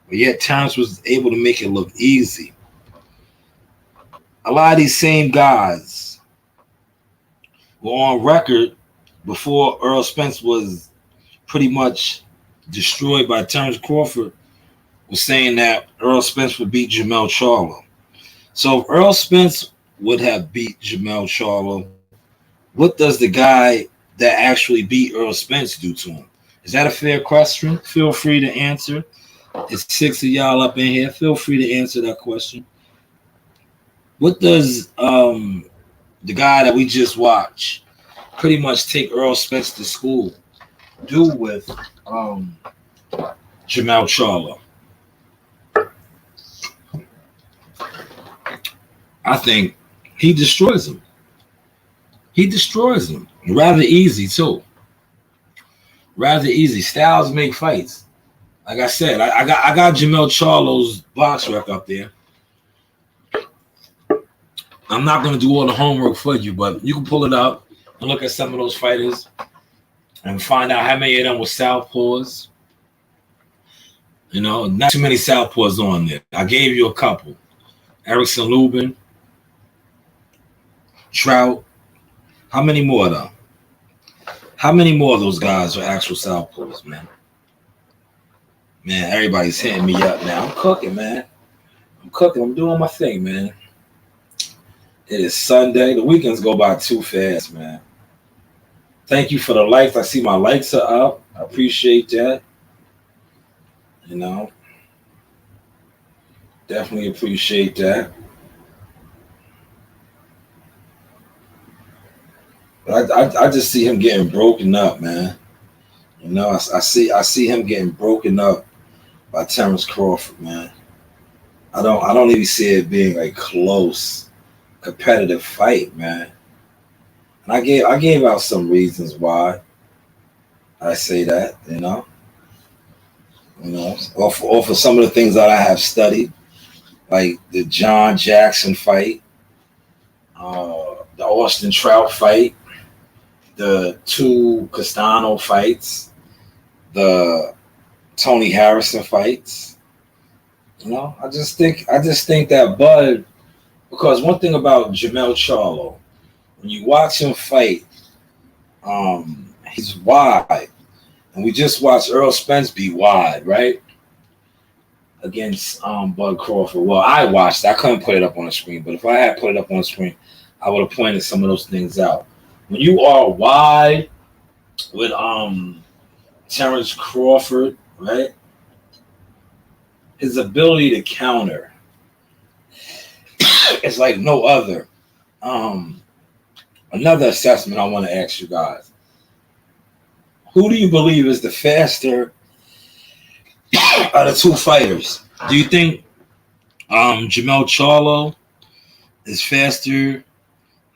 but yet Terrence was able to make it look easy. A lot of these same guys were on record before Earl Spence was pretty much destroyed by Terrence Crawford, was saying that Earl Spence would beat Jermell Charlo. So if Earl Spence would have beat Jermell Charlo, what does the guy that actually beat Earl Spence do to him? Is that a fair question? Feel free to answer. It's 6 of y'all up in here. Feel free to answer that question. What does the guy that we just watched pretty much take Earl Spence to school do with Jermell Charlo? I think he destroys him. He destroys him. Rather easy, too. Rather easy. Styles make fights. Like I said, I got Jermell Charlo's box rec up there. I'm not going to do all the homework for you, but you can pull it up and look at some of those fighters and find out how many of them were southpaws. You know, not too many southpaws on there. I gave you a couple. Erickson Lubin, Trout. How many more, though? How many more of those guys are actual southpaws, man? Man, everybody's hitting me up now. I'm cooking, man. I'm cooking. I'm doing my thing, man. It is Sunday. The weekends go by too fast, man. Thank you for the likes. I see my likes are up. I appreciate that. You know, definitely appreciate that. But I just see him getting broken up, man. You know, I see him getting broken up by Terrence Crawford, man. I don't even see it being a close competitive fight, man. And I gave out some reasons why I say that, you know, or for some of the things that I have studied, like the John Jackson fight, the Austin Trout fight, the 2 Castano fights, the Tony Harrison fights. You know, I just think that Bud. Because one thing about Jermell Charlo, when you watch him fight, he's wide. And we just watched Earl Spence be wide, right? Against Bud Crawford. Well, I watched it. I couldn't put it up on the screen. But if I had put it up on the screen, I would have pointed some of those things out. When you are wide with Terrence Crawford, right? His ability to counter, it's like no other. Another assessment I want to ask you guys. Who do you believe is the faster of the 2 fighters? Do you think Jermell Charlo is faster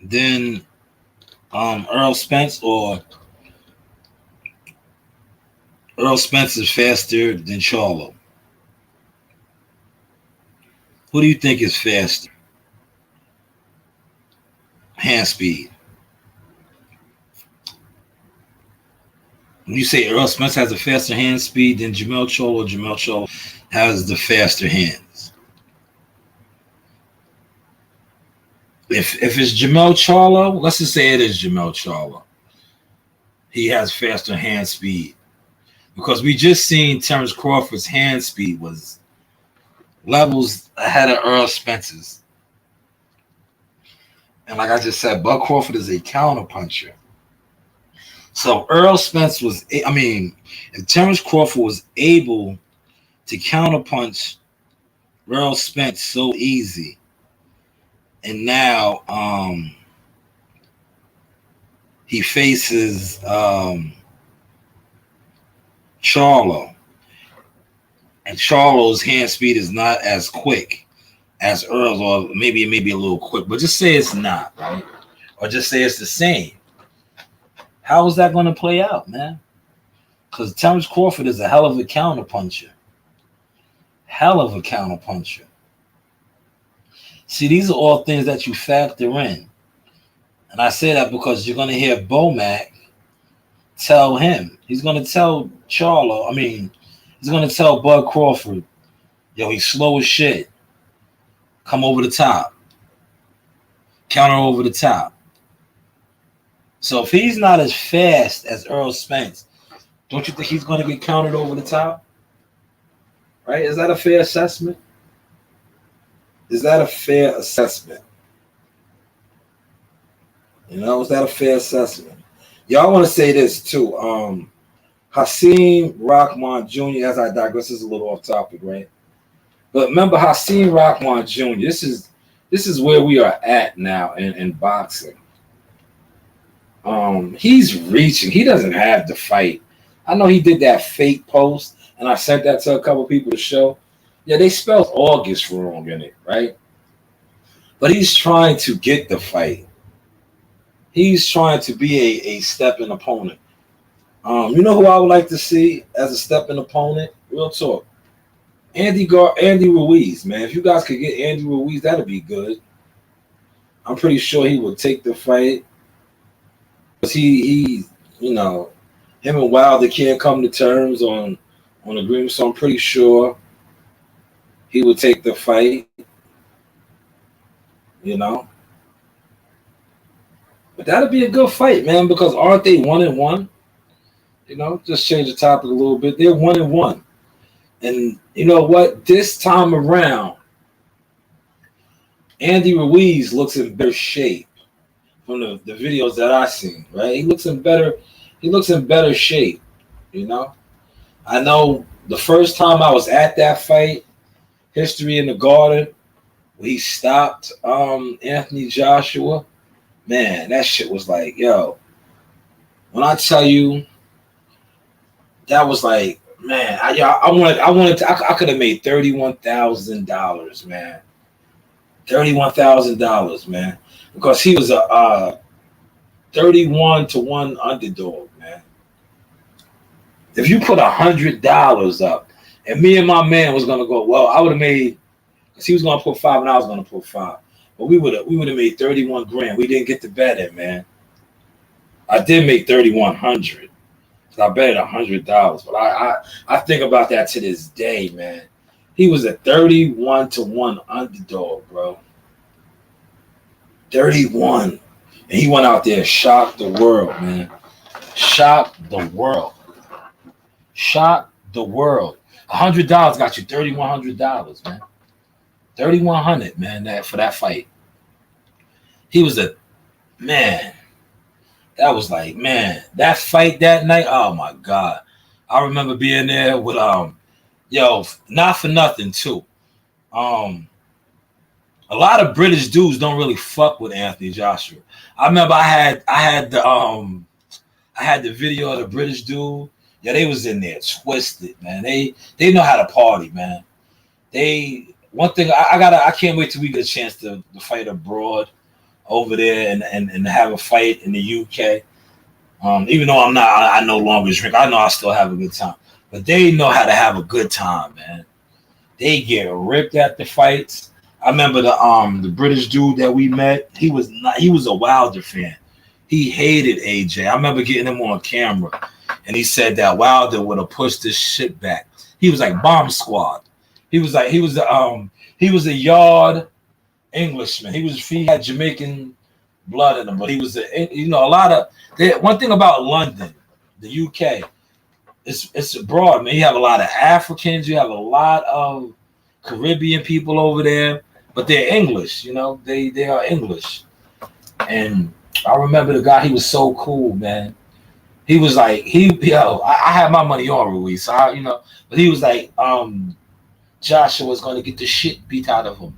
than Earl Spence, or Earl Spence is faster than Charlo? Who do you think is faster? Hand speed. When you say Earl Spence has a faster hand speed than Jermell Charlo has the faster hands. If it's Jermell Charlo, let's just say it is Jermell Charlo. He has faster hand speed. Because we just seen Terrence Crawford's hand speed was levels ahead of Earl Spence's. And like I just said, Bud Crawford is a counterpuncher. So Earl Spence if Terrence Crawford was able to counterpunch Earl Spence so easy, and now he faces Charlo, and Charlo's hand speed is not as quick as Earl's, or maybe it may be a little quick, but just say it's not, right? Or just say it's the same. How is that going to play out, man? Because Terrence Crawford is a hell of a counterpuncher. Hell of a counterpuncher. See, these are all things that you factor in. And I say that because you're going to hear Bomac tell him. He's going to tell Charlo, he's going to tell Bud Crawford, yo, he's slow as shit. Come over the top. Counter over the top. So if he's not as fast as Earl Spence, don't you think he's going to get countered over the top? Right? Is that a fair assessment? Is that a fair assessment? Is that a fair assessment? Y'all want to say this too. Hakeem Rahman Jr., as I digress, this is a little off topic, right? But remember Hakeem Rahman Jr., this is where we are at now in boxing. He's reaching. He doesn't have to fight. I know he did that fake post, and I sent that to a couple people to show. Yeah, they spelled August wrong in it, right? But he's trying to get the fight. He's trying to be a stepping opponent. You know who I would like to see as a stepping opponent? Real talk. Andy Ruiz, man. If you guys could get Andy Ruiz, that'd be good. I'm pretty sure he would take the fight. Because he him and Wilder can't come to terms on agreement, so I'm pretty sure he would take the fight. But that'd be a good fight, man, because aren't they 1-1? Just change the topic a little bit. They're 1-1. And you know what? This time around, Andy Ruiz looks in better shape from the videos that I've seen, right? He looks in better shape, I know the first time I was at that fight, History in the Garden, where he stopped Anthony Joshua, man, that shit was like, yo, when I tell you, that was like, man, I could have made $31,000, man. $31,000, man. Because he was a 31-1 underdog, man. If you put $100 up, and me and my man was gonna go, well, I would have made, because he was gonna put 5 and I was gonna put 5, but we would have made 31 grand. We didn't get the bet in, man. I did make 3,100. So I bet $100, but I think about that to this day, man. He was a 31-1 underdog, bro. 31, and he went out there and shocked the world, man. Shocked the world. Shocked the world. $100 got you $3,100, man. $3,100, man, for that fight. He was a man. That was like, man, that fight that night, oh my God. I remember being there with not for nothing too. A lot of British dudes don't really fuck with Anthony Joshua. I remember I had the video of the British dude. Yeah, they was in there twisted, man. They know how to party, man. One thing I can't wait till we get a chance to fight abroad over there and have a fight in the UK. Even though I no longer drink, I know I still have a good time. But they know how to have a good time, man. They get ripped at the fights. I remember the British dude that we met. He was a Wilder fan. He hated AJ. I remember getting him on camera, and he said that Wilder would have pushed this shit back. He was like Bomb Squad. He was a yard Englishman. He had Jamaican blood in him, but he was one thing about London, the UK, it's abroad, man. You have a lot of Africans, you have a lot of Caribbean people over there, but they're English, they are English. And I remember the guy, he was so cool, man. He was like, I had my money on Ruiz, so but he was like, Joshua's going to get the shit beat out of him.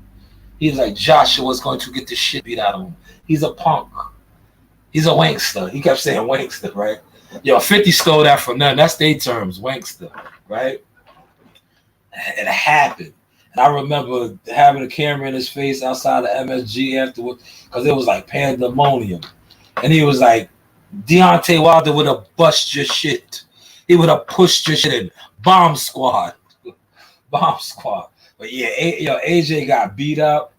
He was like, Joshua's going to get the shit beat out of him. He's a punk. He's a wankster. He kept saying wankster, right? 50 stole that from them. That's their terms, wankster, right? It happened. And I remember having a camera in his face outside the MSG afterwards because it was like pandemonium. And he was like, Deontay Wilder would have bust your shit. He would have pushed your shit in. Bomb squad. Bomb squad. But yeah, AJ got beat up.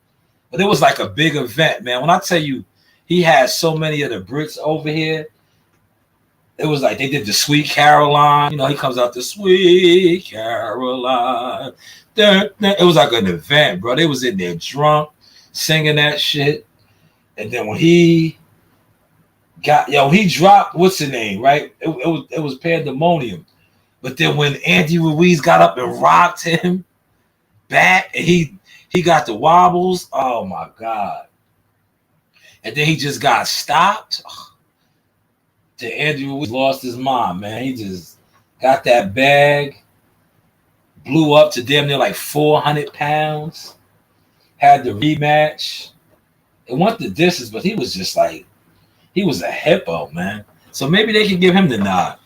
But it was like a big event, man. When I tell you, he had so many of the Brits over here. It was like they did the Sweet Caroline. He comes out the Sweet Caroline. It was like an event, bro. They was in there drunk, singing that shit. And then when he dropped, what's the name, right? It was pandemonium. But then when Andy Ruiz got up and rocked him back, and he got the wobbles, oh my God. And then he just got stopped. Then Andy Ruiz lost his mind, man. He just got that bag, blew up to damn near like 400 pounds, had the rematch. It went the distance, but he was just like, he was a hippo, man. So maybe they can give him the nod.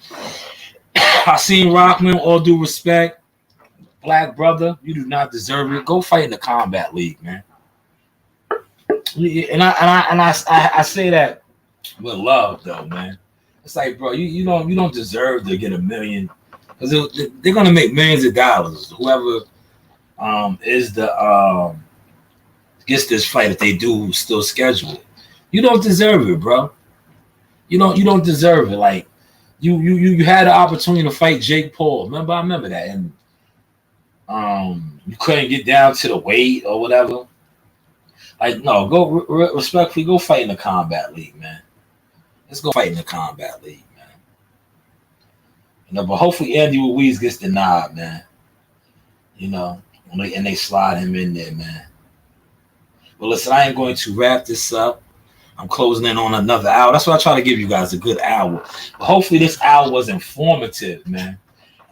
Hakeem Rockman, all due respect, black brother, you do not deserve it. Go fight in the Combat League, man. And I say that with love, though, man. It's like, bro, you don't deserve to get $1 million because they're gonna make millions of dollars. Whoever is the gets this fight, if they do still schedule it, you don't deserve it, bro. You don't deserve it. Like you had the opportunity to fight Jake Paul. I remember that, and you couldn't get down to the weight or whatever. Like, no, go respectfully, go fight in the Combat League, man. Let's go fight in the Combat League, man. But hopefully Andy Ruiz gets the nod, man. And they slide him in there, man. But listen, I ain't going to wrap this up. I'm closing in on another hour. That's why I try to give you guys a good hour. But hopefully this hour was informative, man.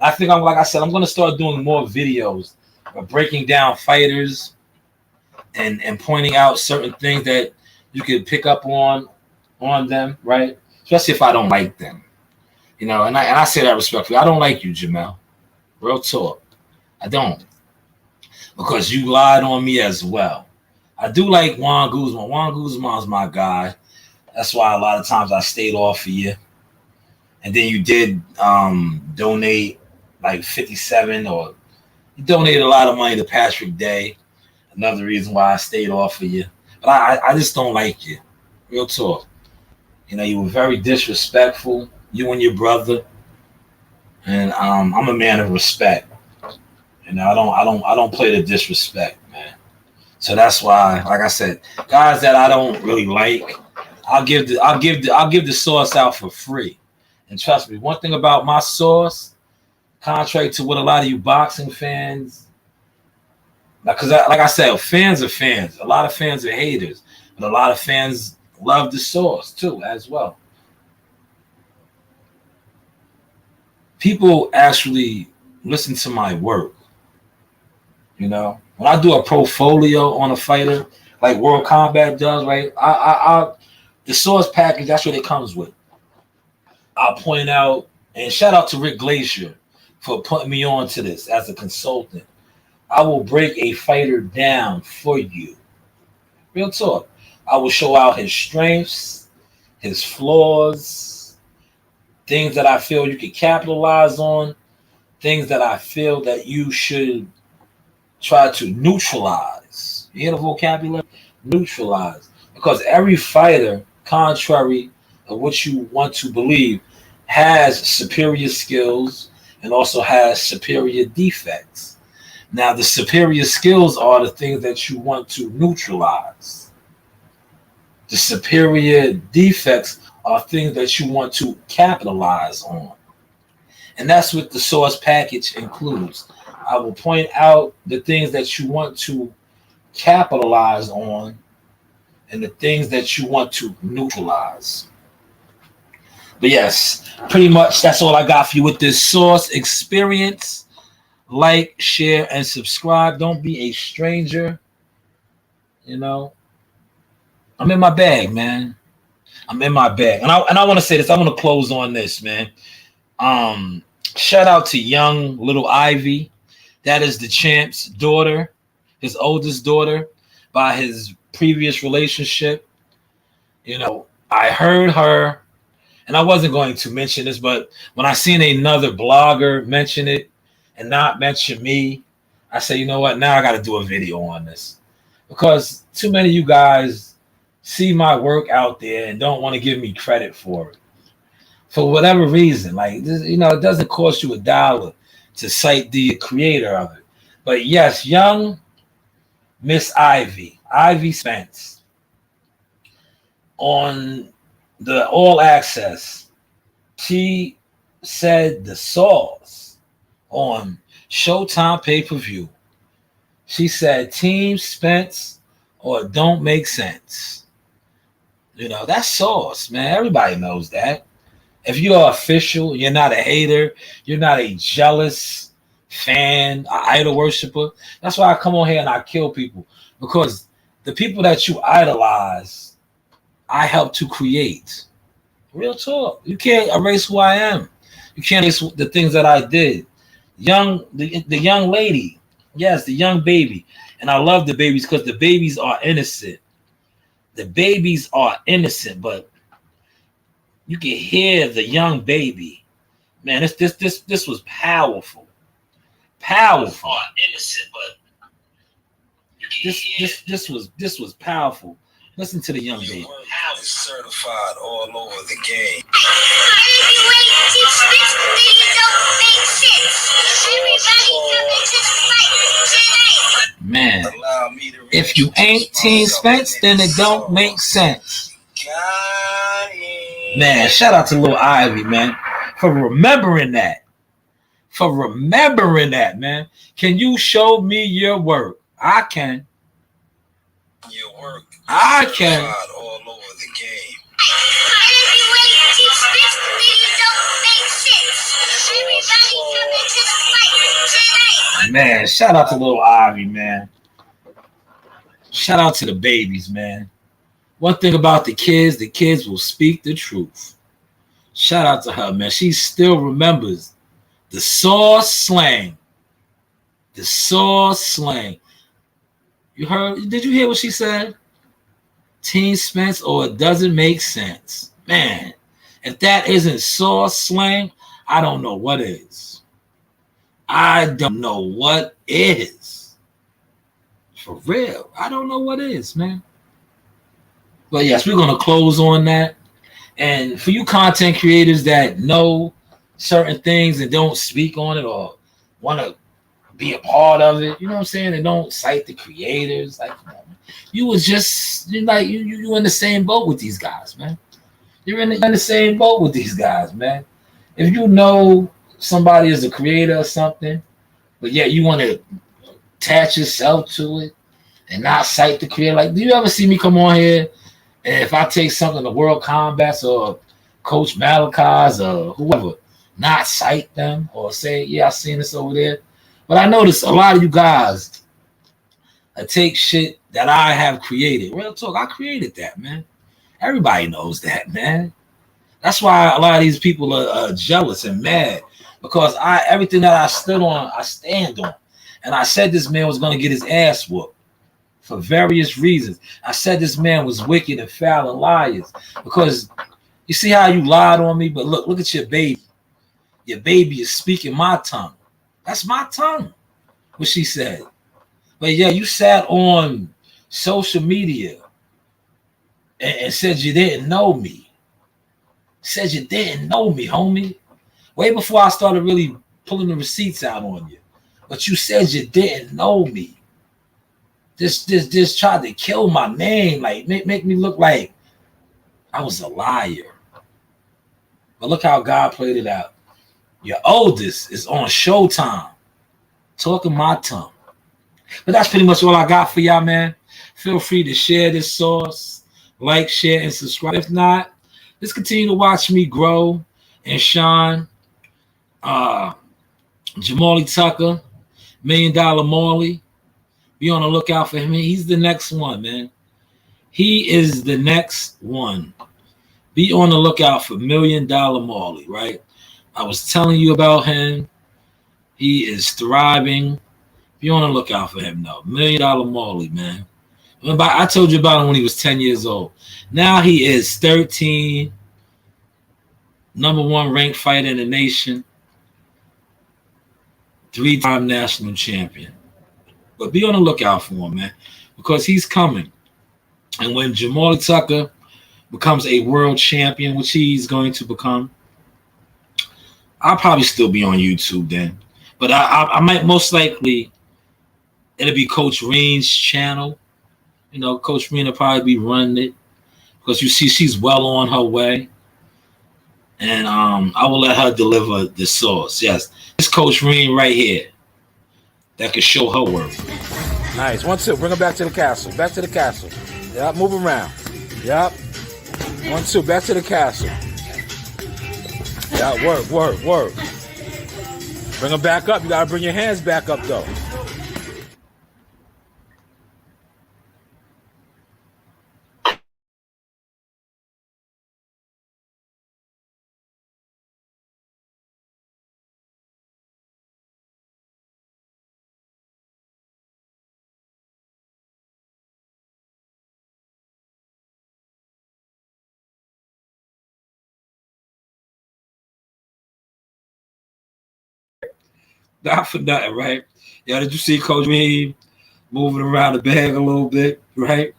I think like I said, I'm going to start doing more videos of breaking down fighters and pointing out certain things that you could pick up on them, right? Especially if I don't like them. And I say that respectfully. I don't like you, Jermell. Real talk. I don't. Because you lied on me as well. I do like Juan Guzman. Juan Guzman's my guy. That's why a lot of times I stayed off of you. And then you did donate like 57, or you donated a lot of money to Patrick Day. Another reason why I stayed off of you. But I just don't like you. Real talk. You were very disrespectful. You and your brother. And I'm a man of respect. I don't play the disrespect, man. So that's why, like I said, guys that I don't really like, I'll give the sauce out for free. And trust me, one thing about my sauce, contrary to what a lot of you boxing fans, because like I said, fans are fans. A lot of fans are haters, but a lot of fans love the sauce too, as well. People actually listen to my work. When I do a portfolio on a fighter, like World Combat does, right? The sauce package, that's what it comes with. I'll point out, and shout out to Rick Glacier for putting me on to this as a consultant. I will break a fighter down for you. Real talk. I will show out his strengths, his flaws, things that I feel you could capitalize on, things that I feel that you should try to neutralize. You hear the vocabulary? Neutralize. Because every fighter, contrary of what you want to believe, has superior skills and also has superior defects. Now, the superior skills are the things that you want to neutralize. The superior defects are things that you want to capitalize on. And that's what the sauce package includes. I will point out the things that you want to capitalize on and the things that you want to neutralize. But yes, pretty much that's all I got for you with this Sauce experience. Like, share, and subscribe. Don't be a stranger. You know, I'm in my bag, man. I'm in my bag. And I want to say this. I want to close on this, man. Shout out to young little Ivy. That is the champ's daughter, his oldest daughter, by his previous relationship. You know, I heard her, and I wasn't going to mention this, but when I seen another blogger mention it and not mention me, I said, you know what? Now I got to do a video on this, because too many of you guys see my work out there and don't want to give me credit for it. For whatever reason, like this, you know, it doesn't cost you $1 to cite the creator of it. But yes, young Miss Ivy Spence, on the All Access, she said the Sauce on Showtime pay-per-view. She said Team Spence or don't make sense. You know, that's Sauce, man. Everybody knows that. If you're official, you're not a hater, you're not a jealous fan, an idol worshiper. That's why I come on here and I kill people, because the people that you idolize, I help to create. Real talk. You can't erase who I am. You can't erase the things that I did. The young lady, yes, the young baby. And I love the babies because the babies are innocent. The babies are innocent, but you can hear the young baby. Man, this was powerful. Powerful. Innocent, but this was powerful. Listen to the young baby. Is certified all over the game. Man, if you ain't Team Spence, then it don't make sense. Man, shout out to Lil Ivy, man, for remembering that. Man. Can you show me your work? I can. Your work. I can. All over the game. Man, shout out to Lil Ivy, man. Shout out to the babies, man. One thing about the kids will speak the truth. Shout out to her, man. She still remembers the Sauce slang. The Sauce slang. You heard? Did you hear what she said? Team Spence or it doesn't make sense. Man, if that isn't Sauce slang, I don't know what is. I don't know what is. For real. I don't know what is, man. But yes, we're going to close on that. And for you content creators that know certain things and don't speak on it or want to be a part of it, you know what I'm saying? And don't cite the creators. Like, you was just, you in the same boat with these guys, man. You're in the same boat with these guys, man. If you know somebody is a creator or something, but yet you want to attach yourself to it and not cite the creator. Like, do you ever see me come on here and if I take something to World Combats or Coach Malachi's or whoever, not cite them or say, yeah, I seen this over there. But I notice a lot of you guys take shit that I have created. Real talk, I created that, man. Everybody knows that, man. That's why a lot of these people are jealous and mad, because everything that I stood on, I stand on. And I said this man was going to get his ass whooped for various reasons. I said this man was wicked and foul and liars, because you see how you lied on me, but look at your baby. Your baby is speaking my tongue. That's my tongue, what she said. But yeah, you sat on social media and said you didn't know me. Said you didn't know me, homie. Way before I started really pulling the receipts out on you. But you said you didn't know me. Just tried to kill my name, like make me look like I was a liar. But look how God played it out. Your oldest is on Showtime, talking my tongue. But that's pretty much all I got for y'all, man. Feel free to share this sauce, like, share, and subscribe. If not, just continue to watch me grow and shine. Jamali Tucker, $1 Million Marley. Be on the lookout for him. He's the next one, man. He is the next one. Be on the lookout for $1 Million Marley, right? I was telling you about him. He is thriving. Be on the lookout for him, though. $1 Million Marley, man. I told you about him when he was 10 years old. Now he is 13, #1 ranked fighter in the nation, 3-time national champion. But be on the lookout for him, man, because he's coming. And when Jamali Tucker becomes a world champion, which he's going to become, I'll probably still be on YouTube then. But I might most likely, it'll be Coach Reen's channel. You know, Coach Reen will probably be running it because you see she's well on her way. And I will let her deliver the sauce. Yes, it's Coach Reen right here that can show her work. Nice. 1, 2. Bring her back to the castle. Back to the castle. Yep. Move around. Yep. 1, 2. Back to the castle. Yeah. Work. Work. Work. Bring her back up. You gotta bring your hands back up though. Not for nothing, right? Yeah, did you see Coach Reen moving around the bag a little bit, right?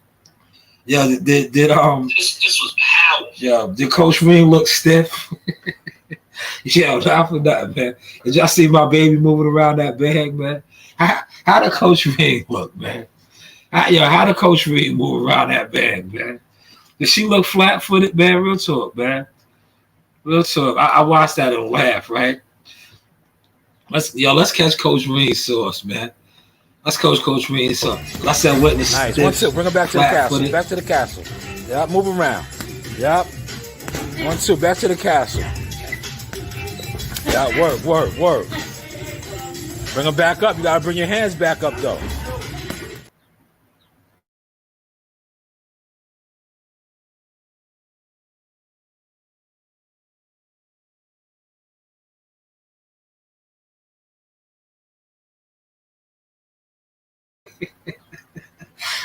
Yeah, did This was power. yeah, did Coach Reen look stiff? Yeah, not for nothing, man. Did y'all see my baby moving around that bag, man? How did Coach Reen look, man? How did Coach Reen move around that bag, man? Did she look flat-footed, man? Real talk, man. Real talk. I watched that and laughed, right? Let's catch Coach Reen's sauce, man. Let's coach Coach Reen's sauce. I said witness. Nice. 1, 2. Bring her back to the castle. Back to the castle. Yep. Move around. Yep. 1, 2. Back to the castle. Yeah. Work. Work. Work. Bring her back up. You gotta bring your hands back up though.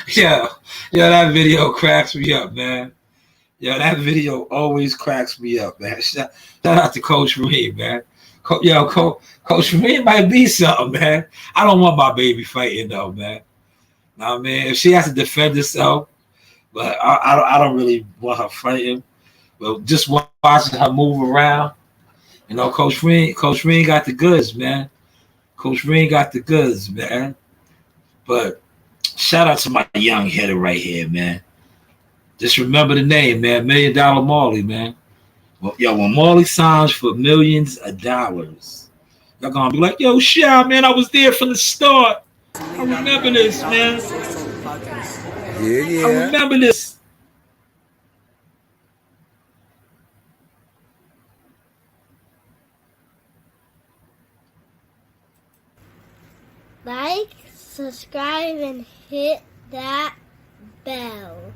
Yeah, that video cracks me up, man. Yeah, that video always cracks me up, man. Shout out to Coach Reen, man. Coach Reen might be something, man. I don't want my baby fighting though, man. Nah, man, if she has to defend herself, but I don't really want her fighting. But just watching her move around, you know, Coach Reen got the goods, man. Coach Reen got the goods, man. But shout out to my young hitter right here, man. Just remember the name, man. $1 Million Marley, man. Well, when Marley signs for millions of dollars, y'all gonna be like, yo, Sha, man, I was there from the start. I remember this, man. Yeah. I remember this. Like, subscribe, and hit that bell.